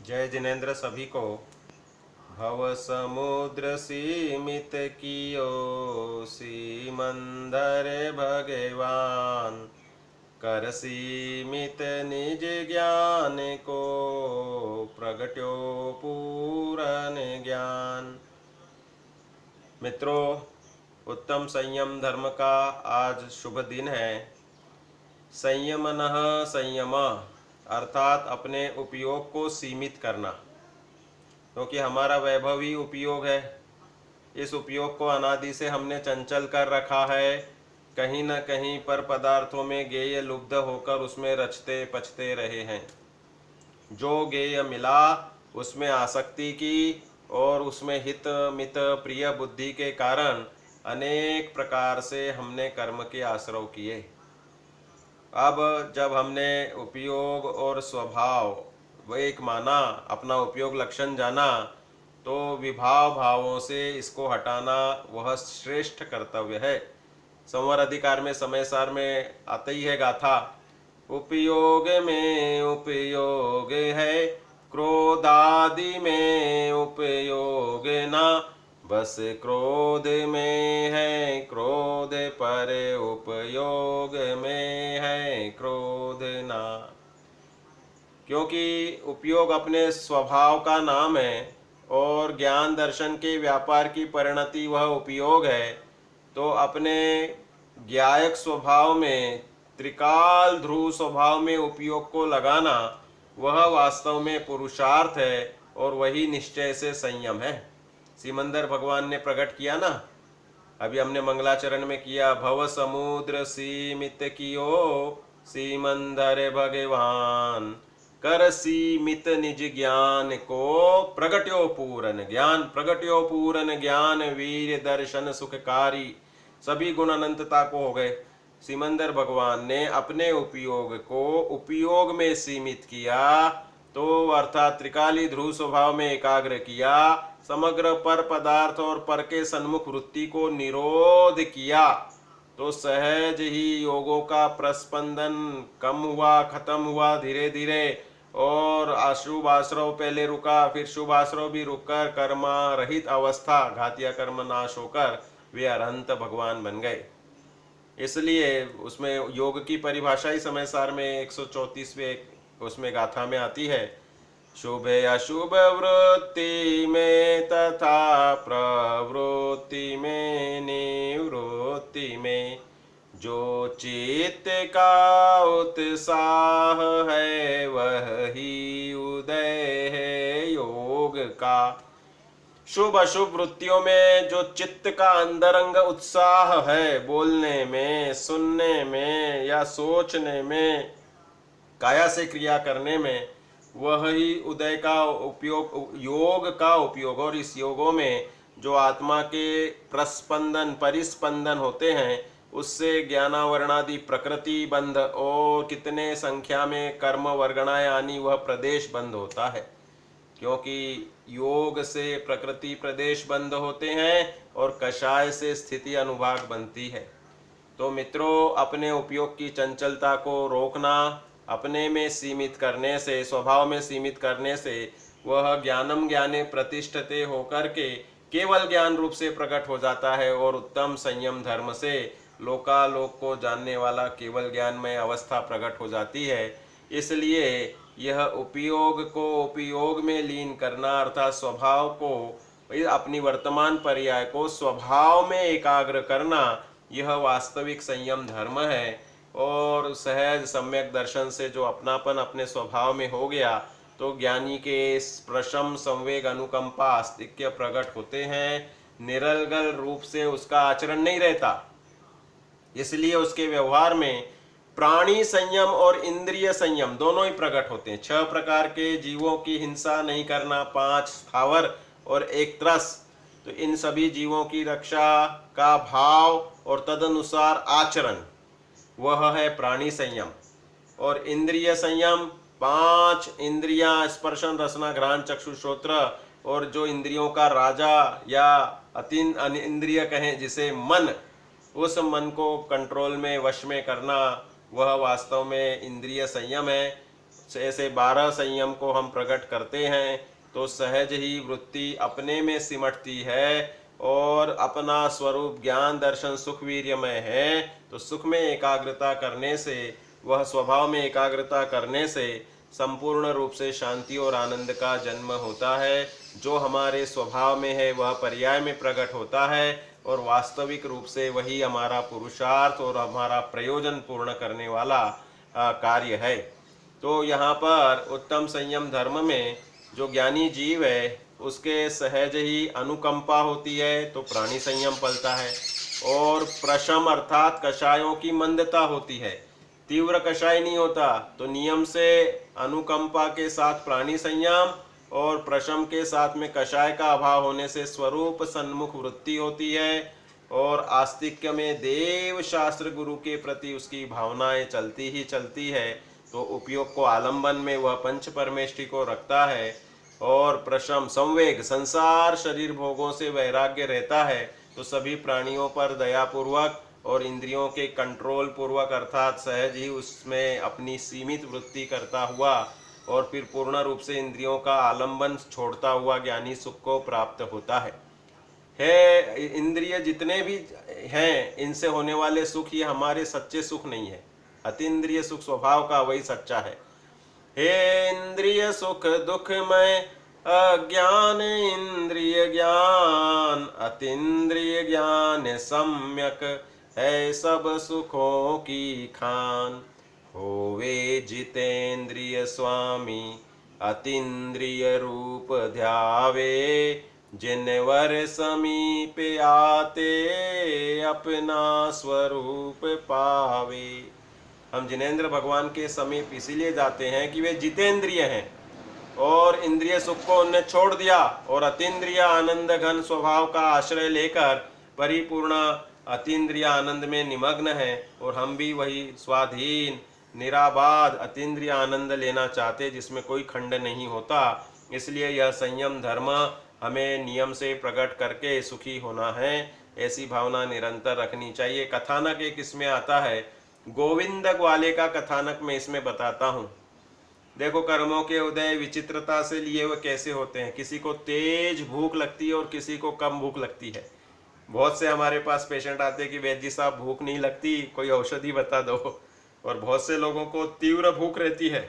जय जिनेन्द्र सभी को। भव समुद्र सीमित कियो, सीमंदर भगवान। कर सीमित निज ज्ञान को, प्रगट्यो पूरन ज्ञान। मित्रों, उत्तम संयम धर्म का आज शुभ दिन है। संयमनः संयम अर्थात अपने उपयोग को सीमित करना, क्योंकि हमारा वैभव ही उपयोग है। इस उपयोग को अनादि से हमने चंचल कर रखा है। कहीं न कहीं पर पदार्थों में गेय लुब्ध होकर उसमें रचते पचते रहे हैं। जो गेय मिला उसमें आसक्ति की और उसमें हित मित प्रिय बुद्धि के कारण अनेक प्रकार से हमने कर्म के आश्रव किए। अब जब हमने उपयोग और स्वभाव वो एक माना, अपना उपयोग लक्षण जाना, तो विभाव भावों से इसको हटाना वह श्रेष्ठ कर्तव्य है। संवर अधिकार में समय सार में आते ही है गाथा, उपयोग में उपयोग है, क्रोधादि में उपयोग ना, बस क्रोध में है क्रोध, पर उपयोग में है क्रोध ना। क्योंकि उपयोग अपने स्वभाव का नाम है और ज्ञान दर्शन के व्यापार की परिणति वह उपयोग है, तो अपने ज्ञायक स्वभाव में, त्रिकाल ध्रुव स्वभाव में उपयोग को लगाना वह वास्तव में पुरुषार्थ है और वही निश्चय से संयम है। सिमंदर भगवान ने प्रकट किया ना, अभी हमने मंगलाचरण में किया, भव समुद्र सीमित कियो, सीमंदर भगवान। कर सीमित निज ज्ञान को, प्रगट्यो पूरन ज्ञान। प्रगट्यो पूरन ज्ञान, वीर दर्शन सुखकारी। सभी गुण अनंतता को हो गए। सिमंदर भगवान ने अपने उपयोग को उपयोग में सीमित किया, तो अर्थात त्रिकाली ध्रुव स्वभाव में एकाग्र किया, समग्र पर पदार्थ और पर के सन्मुख वृत्ति को निरोध किया, तो सहज ही योगों का प्रस्पंदन कम हुआ, खत्म हुआ धीरे धीरे, और अशुभ आश्रव पहले रुका, फिर शुभ आश्रव भी रुककर कर्मा रहित अवस्था, घातिया कर्म नाश होकर वे अरहंत भगवान बन गए। इसलिए उसमें योग की परिभाषा ही समय सार में 134वें उसमें गाथा में आती है, शुभ अशुभ वृत्ति में तथा प्रवृत्ति में निवृत्ति में, जो चित्त का उत्साह है वही उदय है योग का। शुभ अशुभ वृत्तियों में जो चित्त का अंतरंग उत्साह है, बोलने में, सुनने में या सोचने में, काया से क्रिया करने में, वही उदय का उपयोग, योग का उपयोग। और इस योगों में जो आत्मा के प्रस्पंदन परिस्पंदन होते हैं, उससे ज्ञानावरणादि प्रकृति बंध और कितने संख्या में कर्म वर्गणाएं आनी, वह प्रदेश बंध होता है। क्योंकि योग से प्रकृति प्रदेश बंद होते हैं और कषाय से स्थिति अनुभाग बनती है। तो मित्रों, अपने उपयोग की चंचलता को रोकना, अपने में सीमित करने से, स्वभाव में सीमित करने से, वह ज्ञानम ज्ञाने प्रतिष्ठते होकर के केवल ज्ञान रूप से प्रकट हो जाता है और उत्तम संयम धर्म से लोकालोक को जानने वाला केवल ज्ञानमय अवस्था प्रकट हो जाती है। इसलिए यह उपयोग को उपयोग में लीन करना, अर्थात स्वभाव को, अपनी वर्तमान पर्याय को स्वभाव में एकाग्र करना, यह वास्तविक संयम धर्म है। और सहज सम्यक दर्शन से जो अपनापन अपने स्वभाव में हो गया, तो ज्ञानी के प्रशम संवेग अनुकंपा आस्तिक्य प्रकट होते हैं। निरलगल रूप से उसका आचरण नहीं रहता, इसलिए उसके व्यवहार में प्राणी संयम और इंद्रिय संयम दोनों ही प्रकट होते हैं। 6 प्रकार के जीवों की हिंसा नहीं करना, 5 स्थावर और 1 त्रस, तो इन सभी जीवों की रक्षा का भाव और तदनुसार आचरण, वह है प्राणी संयम। और इंद्रिय संयम, 5 इंद्रियां, स्पर्शन रसना घ्राण चक्षु श्रोत्र, और जो इंद्रियों का राजा या अतीन इंद्रिय कहें जिसे मन, उस मन को कंट्रोल में, वश में करना, वह वास्तव में इंद्रिय संयम है। ऐसे 12 संयम को हम प्रकट करते हैं तो सहज ही वृत्ति अपने में सिमटती है और अपना स्वरूप ज्ञान दर्शन सुख वीर्यमय है। तो सुख में एकाग्रता करने से, वह स्वभाव में एकाग्रता करने से संपूर्ण रूप से शांति और आनंद का जन्म होता है। जो हमारे स्वभाव में है वह पर्याय में प्रकट होता है और वास्तविक रूप से वही हमारा पुरुषार्थ और हमारा प्रयोजन पूर्ण करने वाला कार्य है। तो यहाँ पर उत्तम संयम धर्म में जो ज्ञानी जीव है उसके सहज ही अनुकंपा होती है तो प्राणी संयम पलता है, और प्रशम अर्थात कषायों की मंदता होती है, तीव्र कषाय नहीं होता। तो नियम से अनुकंपा के साथ प्राणी संयम और प्रशम के साथ में कषाय का अभाव होने से स्वरूप सन्मुख वृत्ति होती है, और आस्तिक्य में देव शास्त्र गुरु के प्रति उसकी भावनाएं चलती ही चलती है। तो उपयोग को आलंबन में वह पंच परमेष्टि को रखता है, और प्रशम संवेग संसार शरीर भोगों से वैराग्य रहता है। तो सभी प्राणियों पर दयापूर्वक और इंद्रियों के कंट्रोल पूर्वक अर्थात सहज ही उसमें अपनी सीमित वृत्ति करता हुआ और फिर पूर्ण रूप से इंद्रियों का आलंबन छोड़ता हुआ ज्ञानी सुख को प्राप्त होता है। इंद्रिय जितने भी हैं इनसे होने वाले सुख ये हमारे सच्चे सुख नहीं है, अतीन्द्रिय सुख स्वभाव का वही सच्चा है। हे इंद्रिय सुख दुखमय अज्ञान इंद्रिय ज्ञान, अतीन्द्रिय ज्ञान सम्यक है सब सुखों की खान। होवे जितेंद्रिय स्वामी अतीन्द्रिय रूप ध्यावे, जिनवर समीप आते अपना स्वरूप पावे। हम जिनेंद्र भगवान के समीप इसीलिए जाते हैं कि वे जितेंद्रिय हैं और इंद्रिय सुख को उन्हें छोड़ दिया और अतीन्द्रिय आनंद घन स्वभाव का आश्रय लेकर परिपूर्ण अतीन्द्रिय आनंद में निमग्न है। और हम भी वही स्वाधीन निराबाद अतीन्द्रिय आनंद लेना चाहते जिसमें कोई खंड नहीं होता। इसलिए यह संयम धर्म हमें नियम से प्रकट करके सुखी होना है, ऐसी भावना निरंतर रखनी चाहिए। कथानक एक इसमें आता है, गोविंद ग्वाले का कथानक मैं इसमें बताता हूँ। देखो कर्मों के उदय विचित्रता से लिए हुए कैसे होते हैं। किसी को तेज भूख लगती है और किसी को कम भूख लगती है। बहुत से हमारे पास पेशेंट आते हैं कि वैद्य जी साहब भूख नहीं लगती, कोई औषधि बता दो, और बहुत से लोगों को तीव्र भूख रहती है।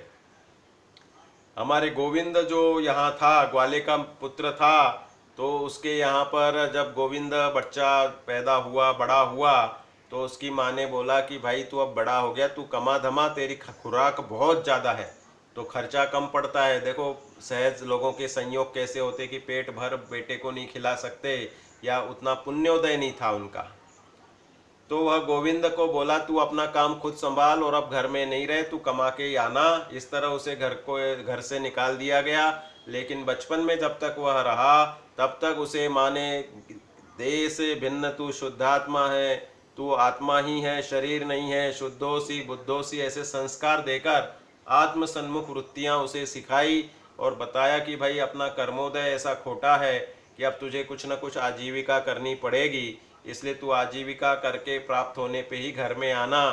हमारे गोविंद जो यहाँ था, ग्वाले का पुत्र था, तो उसके यहाँ पर जब गोविंद बच्चा पैदा हुआ, बड़ा हुआ, तो उसकी माँ ने बोला कि भाई तू अब बड़ा हो गया, तू कमा धमा, तेरी खुराक बहुत ज़्यादा है तो खर्चा कम पड़ता है। देखो सहज लोगों के संयोग कैसे होते कि पेट भर बेटे को नहीं खिला सकते या उतना पुण्योदय नहीं था उनका। तो वह गोविंद को बोला तू अपना काम खुद संभाल और अब घर में नहीं रहे, तू कमा के आना। इस तरह उसे घर से निकाल दिया गया। लेकिन बचपन में जब तक वह रहा तब तक उसे माँ ने देह से भिन्न तू शुद्धात्मा है, तू आत्मा ही है, शरीर नहीं है, शुद्धोसी बुद्धोसी ऐसे संस्कार देकर आत्म सन्मुख वृत्तियाँ उसे सिखाई और बताया कि भाई अपना कर्मोदय ऐसा खोटा है कि अब तुझे कुछ न कुछ आजीविका करनी पड़ेगी, इसलिए तू आजीविका करके प्राप्त होने पे ही घर में आना।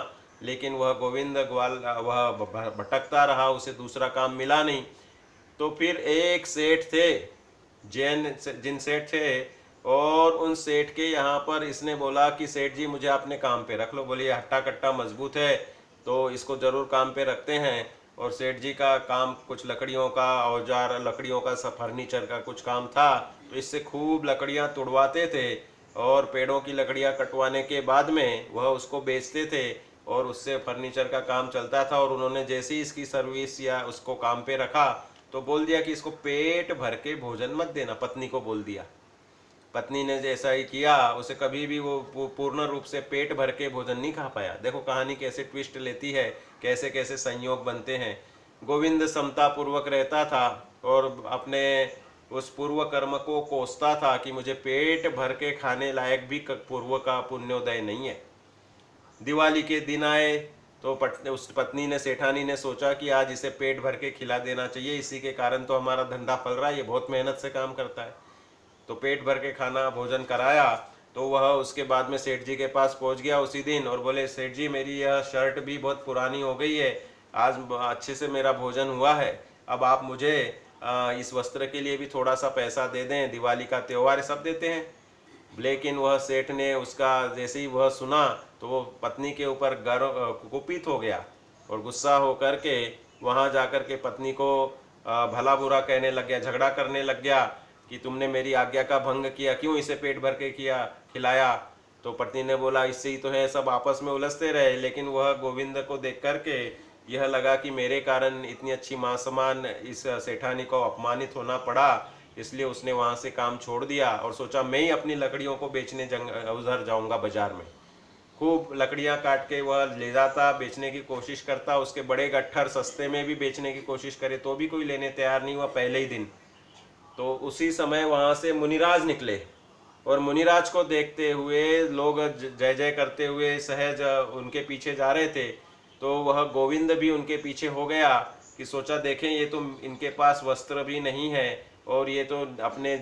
लेकिन वह गोविंद ग्वाल वह भटकता रहा, उसे दूसरा काम मिला नहीं। तो फिर एक सेठ थे, जिन सेठ थे, और उन सेठ के यहाँ पर इसने बोला कि सेठ जी मुझे अपने काम पे रख लो। बोले हट्टा कट्टा मजबूत है तो इसको ज़रूर काम पे रखते हैं। और सेठ जी का काम कुछ लकड़ियों का औजार, लकड़ियों का सब फर्नीचर का कुछ काम था, तो इससे खूब लकड़ियाँ तुड़वाते थे और पेड़ों की लकड़ियाँ कटवाने के बाद में वह उसको बेचते थे और उससे फर्नीचर का काम चलता था। और उन्होंने जैसे ही इसकी सर्विस या उसको काम पे रखा तो बोल दिया कि इसको पेट भर के भोजन मत देना। पत्नी को बोल दिया। पत्नी ने जैसा ही किया, उसे कभी भी वो पूर्ण रूप से पेट भर के भोजन नहीं खा पाया। देखो कहानी कैसे ट्विस्ट लेती है, कैसे कैसे संयोग बनते हैं। गोविंद समता पूर्वक रहता था और अपने उस पूर्व कर्म को कोसता था कि मुझे पेट भर के खाने लायक भी पूर्व का पुण्योदय नहीं है। दिवाली के दिन आए तो उस पत्नी ने, सेठानी ने सोचा कि आज इसे पेट भर के खिला देना चाहिए, इसी के कारण तो हमारा धंधा फल रहा है, ये बहुत मेहनत से काम करता है। तो पेट भर के खाना भोजन कराया। तो वह उसके बाद में सेठ जी के पास पहुंच गया उसी दिन और बोले सेठ जी मेरी यह शर्ट भी बहुत पुरानी हो गई है, आज अच्छे से मेरा भोजन हुआ है, अब आप मुझे इस वस्त्र के लिए भी थोड़ा सा पैसा दे दें, दिवाली का त्यौहार है, सब देते हैं। लेकिन वह सेठ ने उसका जैसे ही वह सुना तो वो पत्नी के ऊपर कुपित हो गया और गुस्सा हो करके वहाँ जा कर के पत्नी को भला बुरा कहने लग गया, झगड़ा करने लग गया कि तुमने मेरी आज्ञा का भंग किया, क्यों इसे पेट भर के खिलाया। तो पत्नी ने बोला इससे ही तो है, सब आपस में उलझते रहे। लेकिन वह गोविंद को देख करके यह लगा कि मेरे कारण इतनी अच्छी मां समान इस सेठानी को अपमानित होना पड़ा, इसलिए उसने वहां से काम छोड़ दिया और सोचा मैं ही अपनी लकड़ियों को बेचने उधर जाऊंगा बाजार में। खूब लकड़ियां काट के वह ले जाता, बेचने की कोशिश करता, उसके बड़े गट्ठर सस्ते में भी बेचने की कोशिश करे तो भी कोई लेने तैयार नहीं हुआ पहले ही दिन। तो उसी समय वहां से मुनिराज निकले और मुनिराज को देखते हुए लोग जय जय करते हुए सहज उनके पीछे जा रहे थे। तो वह गोविंद भी उनके पीछे हो गया कि सोचा देखें ये तो इनके पास वस्त्र भी नहीं है और ये तो अपने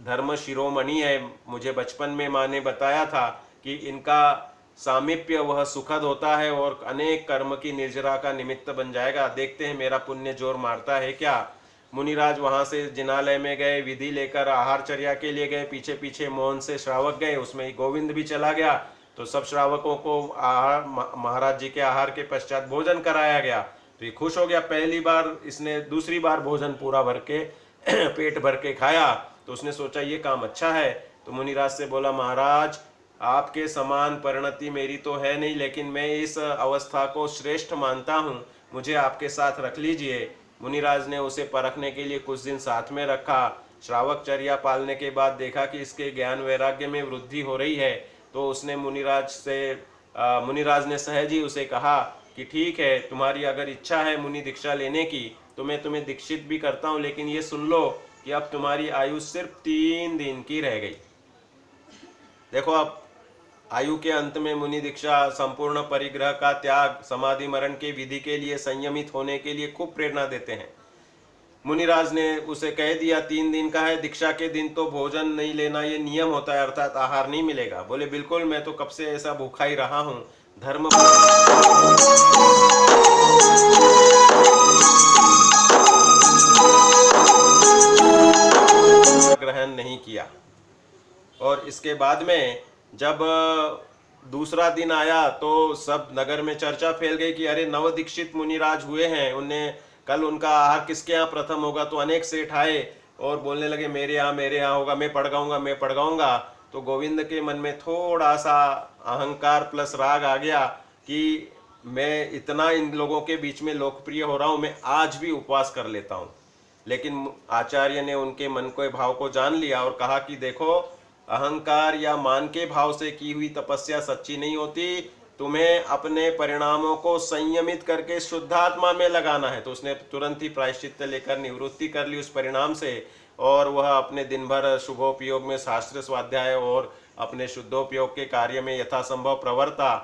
धर्म शिरोमणि है। मुझे बचपन में माँ ने बताया था कि इनका सामीप्य वह सुखद होता है और अनेक कर्म की निर्जरा का निमित्त बन जाएगा, देखते हैं मेरा पुण्य जोर मारता है क्या। मुनिराज वहां से जिनालय में गए, विधि लेकर आहारचर्या के लिए गए, पीछे पीछे मौन से श्रावक गए, उसमें ही गोविंद भी चला गया। तो सब श्रावकों को आहार महाराज जी के आहार के पश्चात भोजन कराया गया। तो ये खुश हो गया, पहली बार इसने दूसरी बार भोजन पूरा भर के पेट भर के खाया। तो उसने सोचा ये काम अच्छा है। तो मुनिराज से बोला महाराज आपके समान परिणति मेरी तो है नहीं, लेकिन मैं इस अवस्था को श्रेष्ठ मानता हूँ, मुझे आपके साथ रख लीजिए। मुनिराज ने उसे परखने के लिए कुछ दिन साथ में रखा। श्रावकचर्या पालने के बाद देखा कि इसके ज्ञान वैराग्य में वृद्धि हो रही है। तो उसने मुनिराज ने सहज ही उसे कहा कि ठीक है, तुम्हारी अगर इच्छा है मुनि दीक्षा लेने की तो मैं तुम्हें दीक्षित भी करता हूँ, लेकिन ये सुन लो कि अब तुम्हारी आयु सिर्फ 3 दिन की रह गई। देखो अब आयु के अंत में मुनि दीक्षा संपूर्ण परिग्रह का त्याग, समाधि मरण के विधि के लिए संयमित होने के लिए खूब प्रेरणा देते हैं। मुनिराज ने उसे कह दिया 3 दिन का है, दीक्षा के दिन तो भोजन नहीं लेना ये नियम होता है, अर्थात आहार नहीं मिलेगा। बोले बिल्कुल, मैं तो कब से ऐसा भूखा ही रहा हूँ, धर्म ग्रहण नहीं किया। और इसके बाद में जब दूसरा दिन आया तो सब नगर में चर्चा फैल गई कि अरे नव दीक्षित मुनिराज हुए हैं, उन्हें कल उनका आहार किसके यहाँ प्रथम होगा। तो अनेक सेठ आए और बोलने लगे मेरे यहाँ होगा, मैं पड़ गाऊंगा। तो गोविंद के मन में थोड़ा सा अहंकार प्लस राग आ गया कि मैं इतना इन लोगों के बीच में लोकप्रिय हो रहा हूँ, मैं आज भी उपवास कर लेता हूँ। लेकिन आचार्य ने उनके मन के भाव को जान लिया और कहा कि देखो अहंकार या मान के भाव से की हुई तपस्या सच्ची नहीं होती, तुम्हें अपने परिणामों को संयमित करके शुद्धात्मा में लगाना है। तो उसने तुरंत ही प्रायश्चित्त लेकर निवृत्ति कर ली उस परिणाम से और वह अपने दिन भर शुभोपयोग में शास्त्र स्वाध्याय और अपने शुद्धोपयोग के कार्य में यथासंभव प्रवर्ता।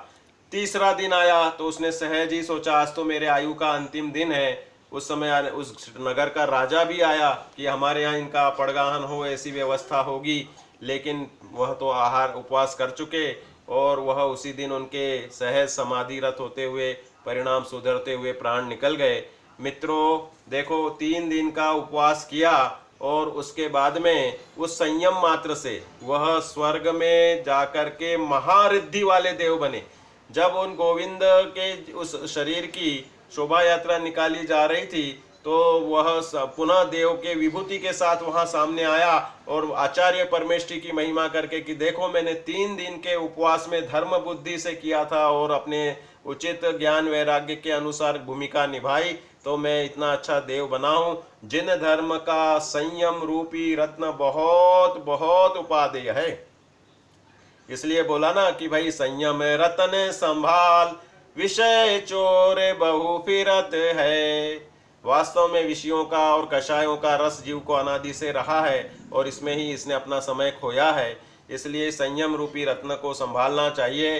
तीसरा दिन आया तो उसने सहज ही सोचा आज तो मेरे आयु का अंतिम दिन है। उस समय उस नगर का राजा भी आया कि हमारे यहाँ इनका पड़गाहन हो, ऐसी व्यवस्था होगी। लेकिन वह तो आहार उपवास कर चुके और वह उसी दिन उनके सहज समाधिरत होते हुए परिणाम सुधरते हुए प्राण निकल गए। मित्रों देखो 3 दिन का उपवास किया और उसके बाद में उस संयम मात्र से वह स्वर्ग में जाकर के महारिद्धि वाले देव बने। जब उन गोविंद के उस शरीर की शोभा यात्रा निकाली जा रही थी तो वह पुनः देव के विभूति के साथ वहां सामने आया और आचार्य परमेष्ठी की महिमा करके कि देखो मैंने 3 दिन के उपवास में धर्म बुद्धि से किया था और अपने उचित ज्ञान वैराग्य के अनुसार भूमिका निभाई, तो मैं इतना अच्छा देव बना हूं। जिन धर्म का संयम रूपी रत्न बहुत बहुत उपादेय है। इसलिए बोला ना कि भाई संयम रतन संभाल, विषय चोर बहु फिरत है। वास्तव में विषयों का और कषायों का रस जीव को अनादि से रहा है और इसमें ही इसने अपना समय खोया है। इसलिए संयम रूपी रत्न को संभालना चाहिए।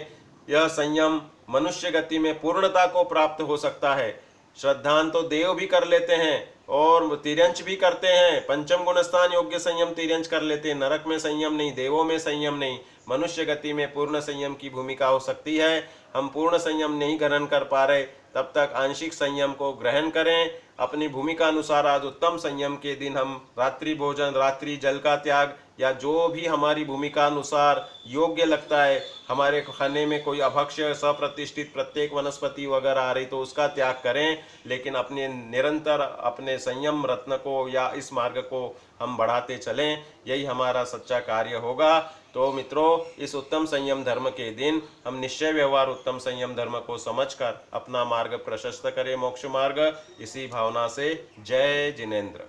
यह संयम मनुष्य गति में पूर्णता को प्राप्त हो सकता है। श्रद्धान तो देव भी कर लेते हैं और तिर्यंच भी करते हैं। पंचम गुणस्थान योग्य संयम तिर्यंच कर लेते हैं। नरक में संयम नहीं, देवों में संयम नहीं, मनुष्य गति में पूर्ण संयम की भूमिका हो सकती है। हम पूर्ण संयम नहीं ग्रहण कर पा रहे, तब तक आंशिक संयम को ग्रहण करें। अपनी भूमिका अनुसार आज उत्तम संयम के दिन हम रात्रि भोजन, रात्रि जल का त्याग या जो भी हमारी भूमिका अनुसार योग्य लगता है, हमारे खाने में कोई अभक्ष्य सप्रतिष्ठित प्रत्येक वनस्पति वगैरह आ रही तो उसका त्याग करें, लेकिन अपने निरंतर अपने संयम रत्न को या इस मार्ग को हम बढ़ाते चलें, यही हमारा सच्चा कार्य होगा। तो मित्रों, इस उत्तम संयम धर्म के दिन हम निश्चय व्यवहार उत्तम संयम धर्म को समझकर अपना मार्ग प्रशस्त करें, मोक्ष मार्ग। इसी भावना से जय जिनेंद्र।